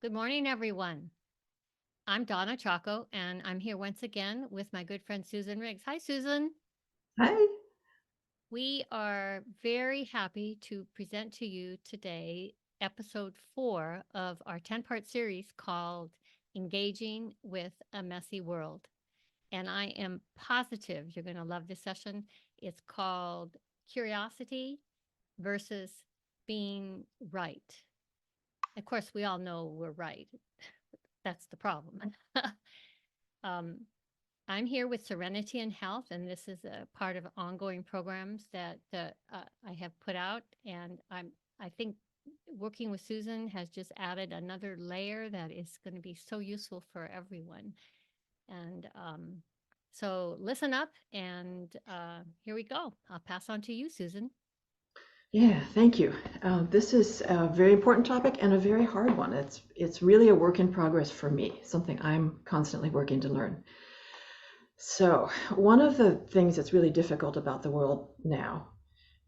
Good morning, everyone. I'm Donna Chacko, and I'm here once again with my good friend Susan Riggs. Hi, Susan. Hi. We are very happy to present to you today episode 4 of our 10-part series called Engaging with a Messy World. And I am positive you're going to love this session. It's called Curiosity versus Being Right. Of course, we all know we're right. That's the problem. um, I'm here with Serenity and Health, and this is a part of ongoing programs that I have put out. And I think working with Susan has just added another layer that is going to be so useful for everyone. And so listen up, and here we go. I'll pass on to you, Susan. Yeah, thank you. This is a very important topic and a very hard one. It's really a work in progress for me, something I'm constantly working to learn. So, one of the things that's really difficult about the world now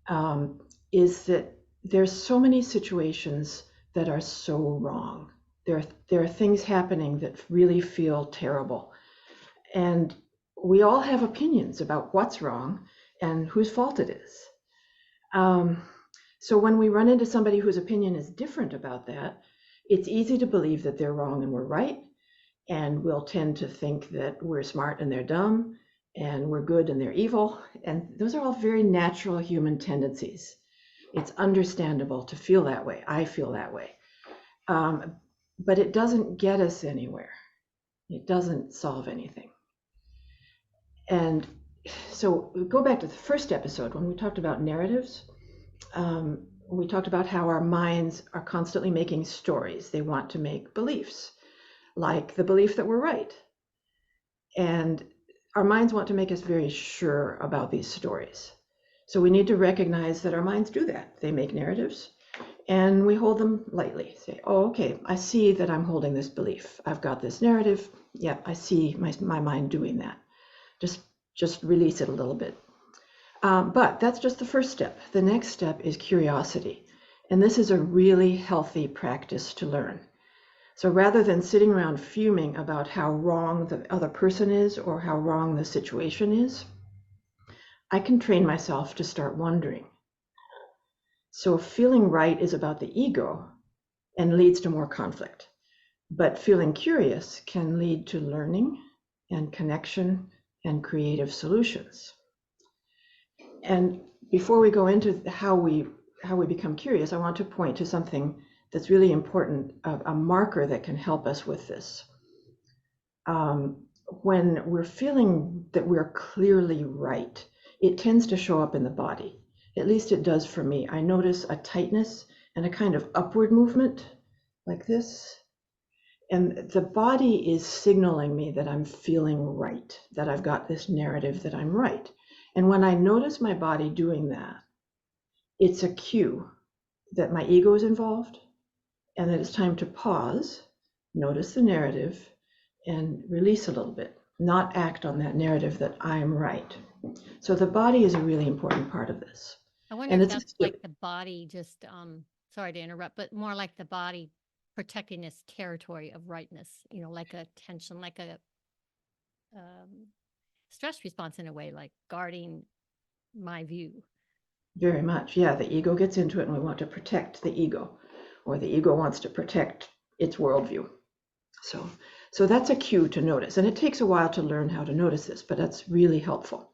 um, is that there's so many situations that are so wrong. There are things happening that really feel terrible, and we all have opinions about what's wrong and whose fault it is. Um, so when we run into somebody whose opinion is different about that, it's easy to believe that they're wrong and we're right, and we'll tend to think that we're smart and they're dumb, and we're good and they're evil. And those are all very natural human tendencies. It's understandable to feel that way. I feel that way. Um, but it doesn't get us anywhere. It doesn't solve anything. And so go back to the first episode when we talked about narratives. We talked about how our minds are constantly making stories. They want to make beliefs, like the belief that we're right. And our minds want to make us very sure about these stories. So we need to recognize that our minds do that. They make narratives and we hold them lightly. Say, oh, okay, I see that I'm holding this belief. I've got this narrative. Yeah, I see my mind doing that. Just just release it a little bit. But that's just the first step. The next step is curiosity. And this is a really healthy practice to learn. So rather than sitting around fuming about how wrong the other person is or how wrong the situation is, I can train myself to start wondering. So feeling right is about the ego and leads to more conflict. But feeling curious can lead to learning and connection and creative solutions. And before we go into how we become curious, I want to point to something that's really important, a marker that can help us with this. When we're feeling that we're clearly right, it tends to show up in the body. At least it does for me. I notice a tightness and a kind of upward movement like this. And the body is signaling me that I'm feeling right, that I've got this narrative that I'm right. And when I notice my body doing that, it's a cue that my ego is involved and that it's time to pause, notice the narrative, and release a little bit, not act on that narrative that I'm right. So the body is a really important part of this. I wonder And if it's that's like the body just, sorry to interrupt, but more like the body protecting its territory of rightness, like a tension, like a um, stress response in a way, like guarding my view. very much, yeah, the ego gets into it and we want to protect the ego, or the ego wants to protect its worldview. So, so that's a cue to notice. And it takes a while to learn how to notice this, but that's really helpful.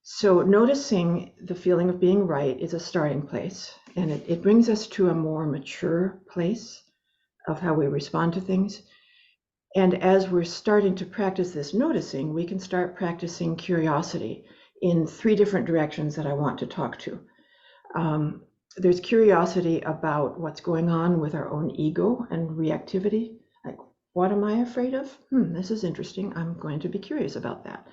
So noticing the feeling of being right is a starting place, and it brings us to a more mature place of how we respond to things. And as we're starting to practice this noticing, we can start practicing curiosity in 3 different directions that I want to talk to. Um, there's curiosity about what's going on with our own ego and reactivity. Like, what am I afraid of? This is interesting. I'm going to be curious about that.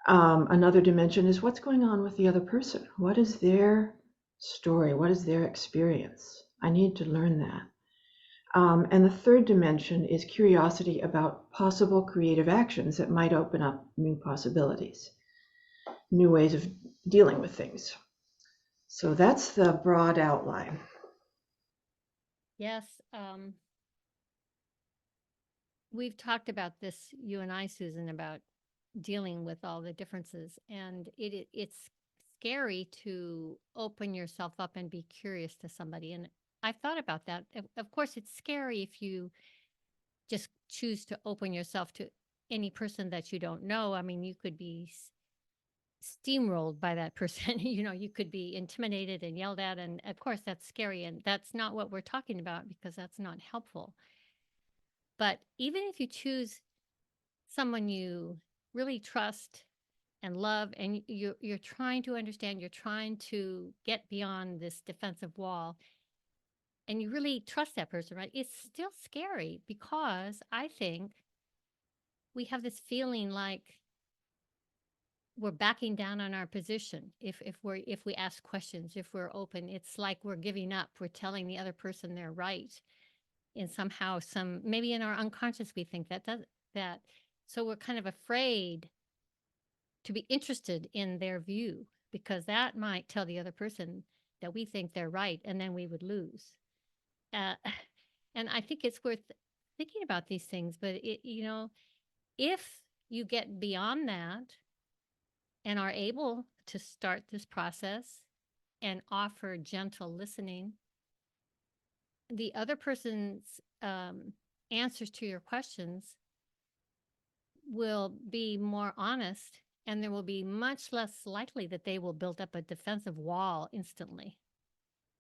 Another dimension is what's going on with the other person. What is their story? What is their experience? I need to learn that. And the third dimension is curiosity about possible creative actions that might open up new possibilities, new ways of dealing with things. So that's the broad outline. Yes. we've talked about this, you and I, Susan, about dealing with all the differences, and it's scary to open yourself up and be curious to somebody. And I've thought about that. Of course, it's scary if you just choose to open yourself to any person that you don't know. I mean, you could be steamrolled by that person. You could be intimidated and yelled at. And of course, that's scary. And that's not what we're talking about, because that's not helpful. But even if you choose someone you really trust and love, and you're trying to understand, you're trying to get beyond this defensive wall, and you really trust that person, right? It's still scary, because I think we have this feeling like we're backing down on our position. If we ask questions, if we're open, it's like we're giving up. We're telling the other person they're right. And somehow, maybe in our unconscious, we think that. So we're kind of afraid to be interested in their view, because that might tell the other person that we think they're right, and then we would lose. Uh, and I think it's worth thinking about these things. But if you get beyond that and are able to start this process and offer gentle listening, the other person's answers to your questions will be more honest, and there will be much less likely that they will build up a defensive wall instantly.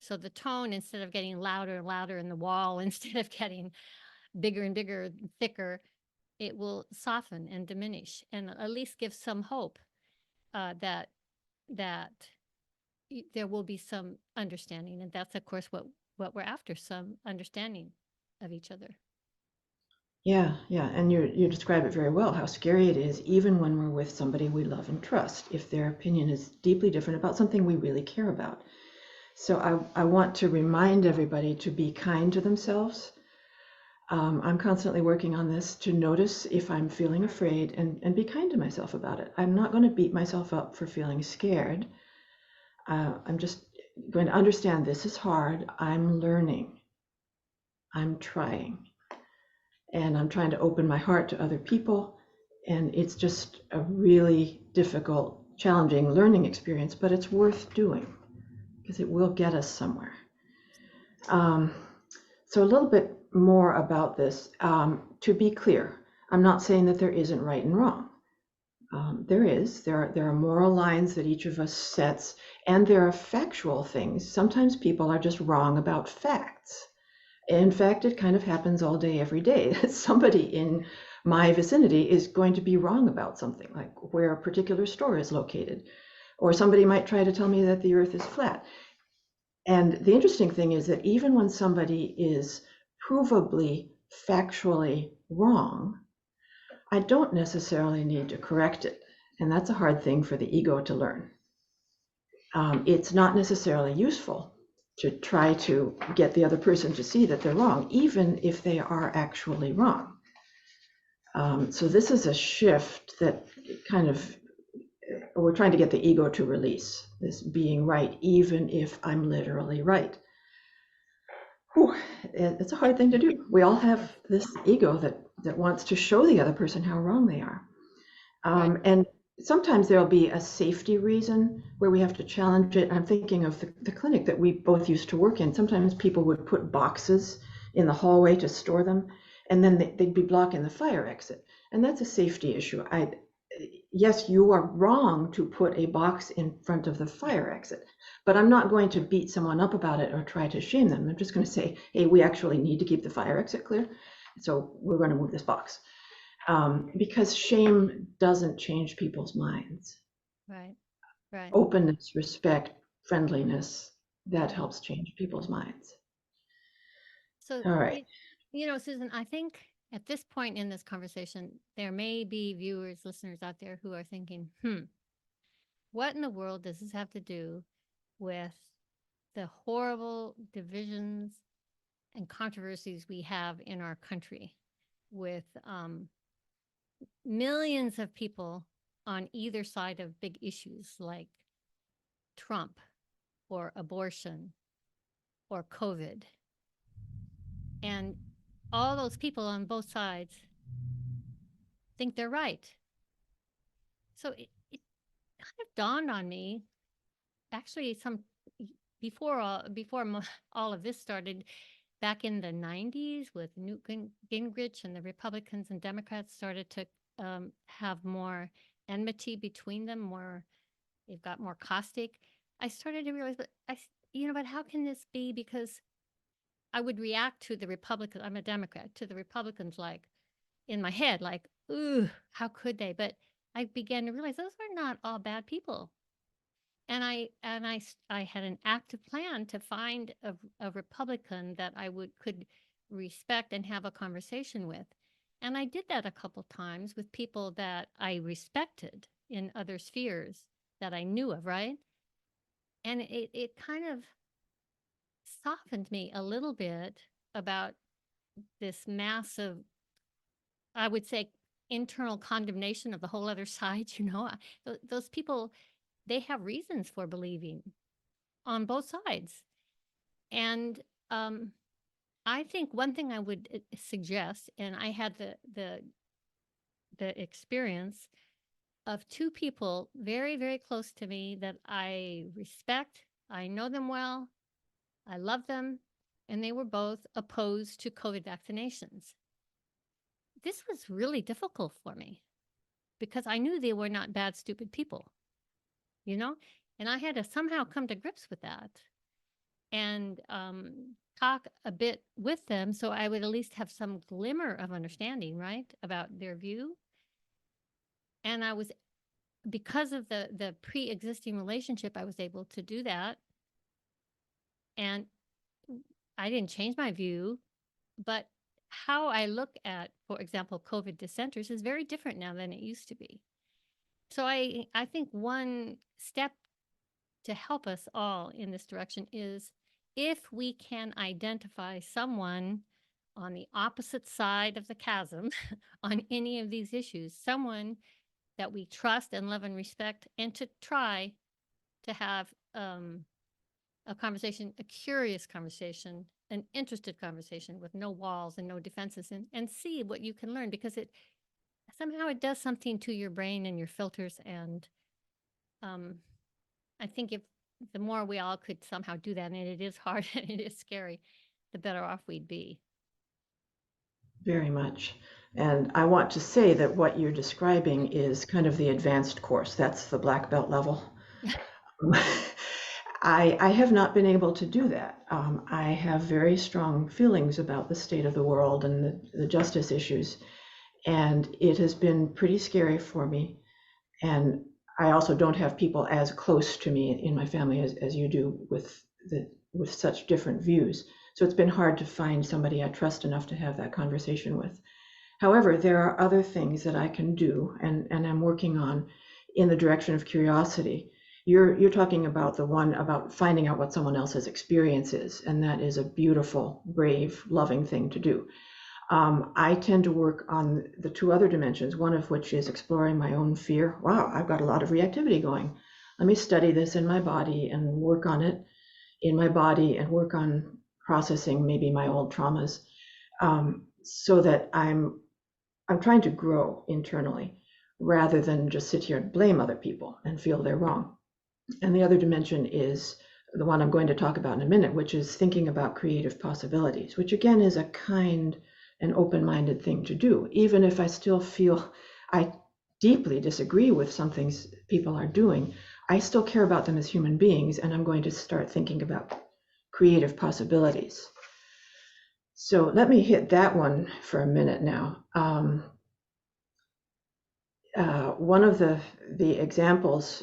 So the tone, instead of getting louder and louder in the wall, instead of getting bigger and bigger and thicker, it will soften and diminish, and at least give some hope that there will be some understanding. And that's, of course, what we're after, some understanding of each other. Yeah, yeah, and you describe it very well, how scary it is, even when we're with somebody we love and trust, if their opinion is deeply different about something we really care about. So I want to remind everybody to be kind to themselves. I'm constantly working on this, to notice if I'm feeling afraid, and be kind to myself about it. I'm not going to beat myself up for feeling scared. I'm just going to understand this is hard. I'm learning. I'm trying. And I'm trying to open my heart to other people. And it's just a really difficult, challenging learning experience, but it's worth doing because it will get us somewhere. Um, so a little bit more about this. To be clear, I'm not saying that there isn't right and wrong. There are moral lines that each of us sets, and there are factual things. Sometimes people are just wrong about facts. In fact, it kind of happens all day, every day. Somebody in my vicinity is going to be wrong about something, like where a particular store is located. Or somebody might try to tell me that the earth is flat. And the interesting thing is that even when somebody is provably factually wrong, I don't necessarily need to correct it. And that's a hard thing for the ego to learn. It's not necessarily useful to try to get the other person to see that they're wrong, even if they are actually wrong. So this is a shift that kind of, we're trying to get the ego to release, this being right, even if I'm literally right. Whew, it's a hard thing to do. We all have this ego that wants to show the other person how wrong they are. Right. And sometimes there'll be a safety reason where we have to challenge it. I'm thinking of the clinic that we both used to work in. Sometimes people would put boxes in the hallway to store them, and then they'd be blocking the fire exit. And that's a safety issue. Yes, you are wrong to put a box in front of the fire exit, but I'm not going to beat someone up about it or try to shame them. I'm just going to say, hey, we actually need to keep the fire exit clear, so we're going to move this box. Because shame doesn't change people's minds. Right. Right. Openness, respect, friendliness, that Right. helps change people's minds. So, All right. Susan, I think at this point in this conversation, there may be viewers, listeners out there who are thinking, what in the world does this have to do with the horrible divisions and controversies we have in our country, with millions of people on either side of big issues like Trump or abortion or COVID? And all those people on both sides think they're right. So it kind of dawned on me, actually, before all of this started, back in the 90s with Newt Gingrich, and the Republicans and Democrats started to have more enmity between them, they've got more caustic. I started to realize, but how can this be? Because I would react to the Republicans. I'm a Democrat, to the Republicans, like in my head, like, ooh, how could they? But I began to realize those are not all bad people. And I had an active plan to find a Republican that could respect and have a conversation with. And I did that a couple times with people that I respected in other spheres that I knew of, right? And it kind of softened me a little bit about this massive, I would say, internal condemnation of the whole other side. Those people, they have reasons for believing on both sides. And I think one thing I would suggest, and I had the experience of two people very, very close to me that I respect. I know them well. I love them. And they were both opposed to COVID vaccinations. This was really difficult for me because I knew they were not bad, stupid people, you know? And I had to somehow come to grips with that and talk a bit with them so I would at least have some glimmer of understanding, right, about their view. And because of the pre-existing relationship, I was able to do that. And I didn't change my view, but how I look at, for example, COVID dissenters is very different now than it used to be. So I think one step to help us all in this direction is if we can identify someone on the opposite side of the chasm on any of these issues, someone that we trust and love and respect, and to try to have a conversation, a curious conversation, an interested conversation with no walls and no defenses, and see what you can learn, because it does something to your brain and your filters. And I think if the more we all could somehow do that, and it is hard and it is scary, the better off we'd be. Very much. And I want to say that what you're describing is kind of the advanced course. That's the black belt level. I have not been able to do that. I have very strong feelings about the state of the world and the justice issues, and it has been pretty scary for me. And I also don't have people as close to me in my family as you do with such different views. So it's been hard to find somebody I trust enough to have that conversation with. However, there are other things that I can do, and I'm working on in the direction of curiosity. You're talking about the one about finding out what someone else's experience is, and that is a beautiful, brave, loving thing to do. I tend to work on the two other dimensions, one of which is exploring my own fear. Wow, I've got a lot of reactivity going. Let me study this in my body and work on it in my body and work on processing maybe my old traumas, so that I'm trying to grow internally rather than just sit here and blame other people and feel they're wrong. And the other dimension is the one I'm going to talk about in a minute, which is thinking about creative possibilities, which again is a kind and open-minded thing to do, even if I still feel I deeply disagree with some things people are doing. I still care about them as human beings, and I'm going to start thinking about creative possibilities. So let me hit that one for a minute now. One of the examples,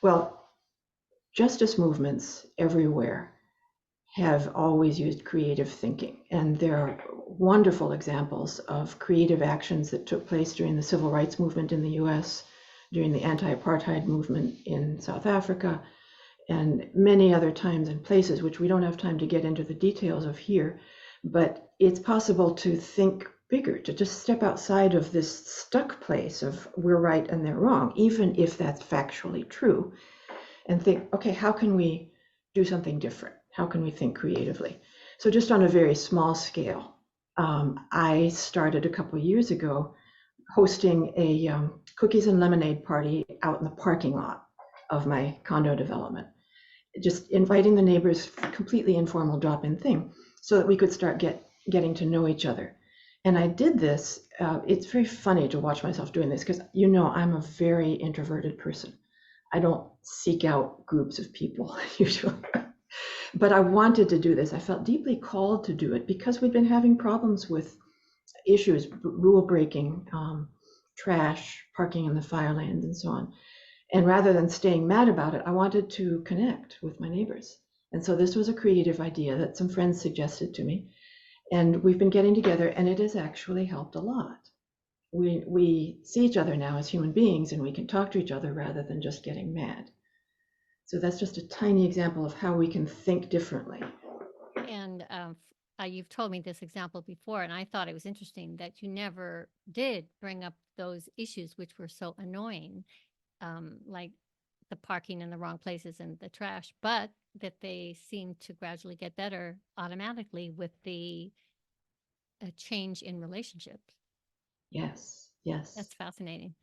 well, justice movements everywhere have always used creative thinking, and there are wonderful examples of creative actions that took place during the civil rights movement in the US, during the anti-apartheid movement in South Africa, and many other times and places, which we don't have time to get into the details of here. But it's possible to think bigger, to just step outside of this stuck place of we're right and they're wrong, even if that's factually true, and think, okay, how can we do something different? How can we think creatively? So just on a very small scale, I started a couple of years ago hosting a cookies and lemonade party out in the parking lot of my condo development, just inviting the neighbors, completely informal drop-in thing, so that we could start getting to know each other. And I did this. It's very funny to watch myself doing this because I'm a very introverted person. I don't seek out groups of people usually. But I wanted to do this. I felt deeply called to do it because we'd been having problems with issues, rule breaking, trash, parking in the fire lanes, and so on. And rather than staying mad about it, I wanted to connect with my neighbors. And so this was a creative idea that some friends suggested to me. And we've been getting together, and it has actually helped a lot. We see each other now as human beings, and we can talk to each other rather than just getting mad. So that's just a tiny example of how we can think differently. And you've told me this example before, and I thought it was interesting that you never did bring up those issues which were so annoying, like the parking in the wrong places and the trash, but that they seem to gradually get better automatically with the change in relationships. Yes, yes. That's fascinating.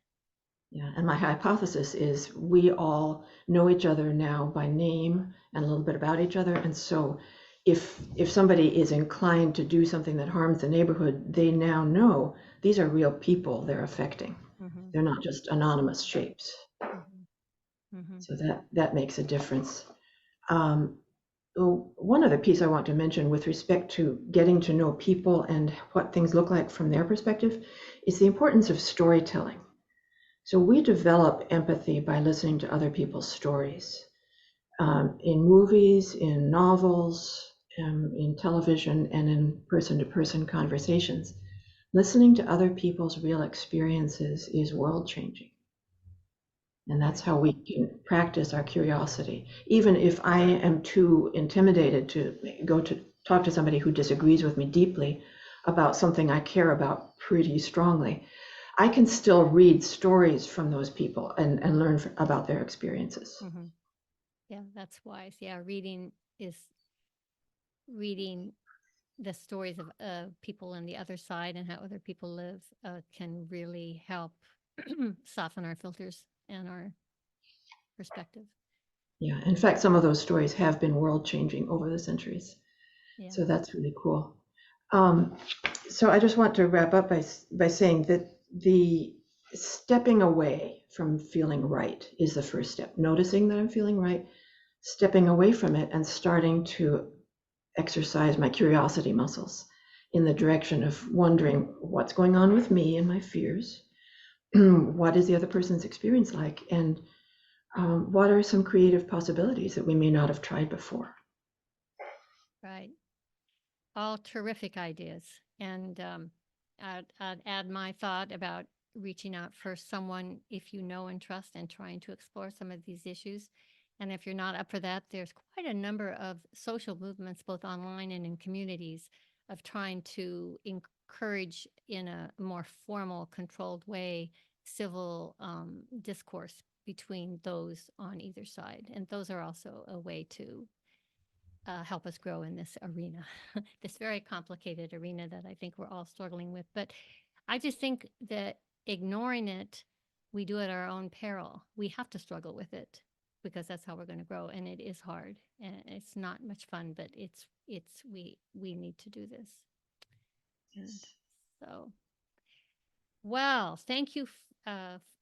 Yeah, and my hypothesis is we all know each other now by name and a little bit about each other. And so if somebody is inclined to do something that harms the neighborhood, they now know these are real people they're affecting. Mm-hmm. They're not just anonymous shapes. Mm-hmm. Mm-hmm. So that makes a difference. One other piece I want to mention with respect to getting to know people and what things look like from their perspective is the importance of storytelling. So we develop empathy by listening to other people's stories, in movies, in novels, in television, and in person-to-person conversations. Listening to other people's real experiences is world-changing. And that's how we can practice our curiosity. Even if I am too intimidated to go to talk to somebody who disagrees with me deeply about something I care about pretty strongly, I can still read stories from those people and learn about their experiences. Mm-hmm. Yeah, that's wise. Yeah, reading the stories of people on the other side and how other people live can really help soften our filters and our perspective. Yeah, in fact, some of those stories have been world changing over the centuries. Yeah. So that's really cool. So I just want to wrap up by saying that the stepping away from feeling right is the first step. Noticing that I'm feeling right, stepping away from it, and starting to exercise my curiosity muscles in the direction of wondering what's going on with me and my fears. What is the other person's experience like? And what are some creative possibilities that we may not have tried before? Right. All terrific ideas. And I'd add my thought about reaching out for someone if you know and trust and trying to explore some of these issues. And if you're not up for that, there's quite a number of social movements, both online and in communities, of trying to encourage in a more formal, controlled way, civil discourse between those on either side. And those are also a way to help us grow in this arena, this very complicated arena that I think we're all struggling with. But I just think that ignoring it, we do at our own peril. We have to struggle with it because that's how we're going to grow. And it is hard and it's not much fun, but we need to do this. And so, well, thank you,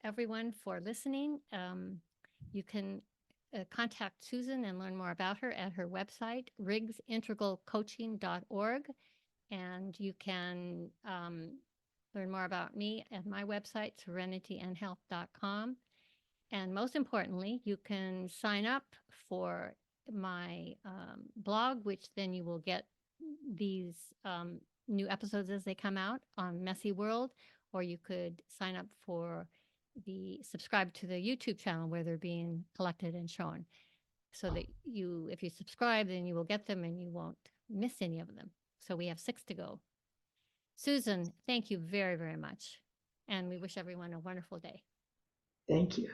everyone, for listening. You can contact Susan and learn more about her at her website, riggsintegralcoaching.org. And you can learn more about me at my website, serenityandhealth.com. And most importantly, you can sign up for my blog, which then you will get these new episodes as they come out on Messy World, or you could sign up for subscribe to the YouTube channel where they're being collected and shown, so that if you subscribe, then you will get them and you won't miss any of them. So we have 6 to go. Susan, thank you very, very much. And we wish everyone a wonderful day. Thank you.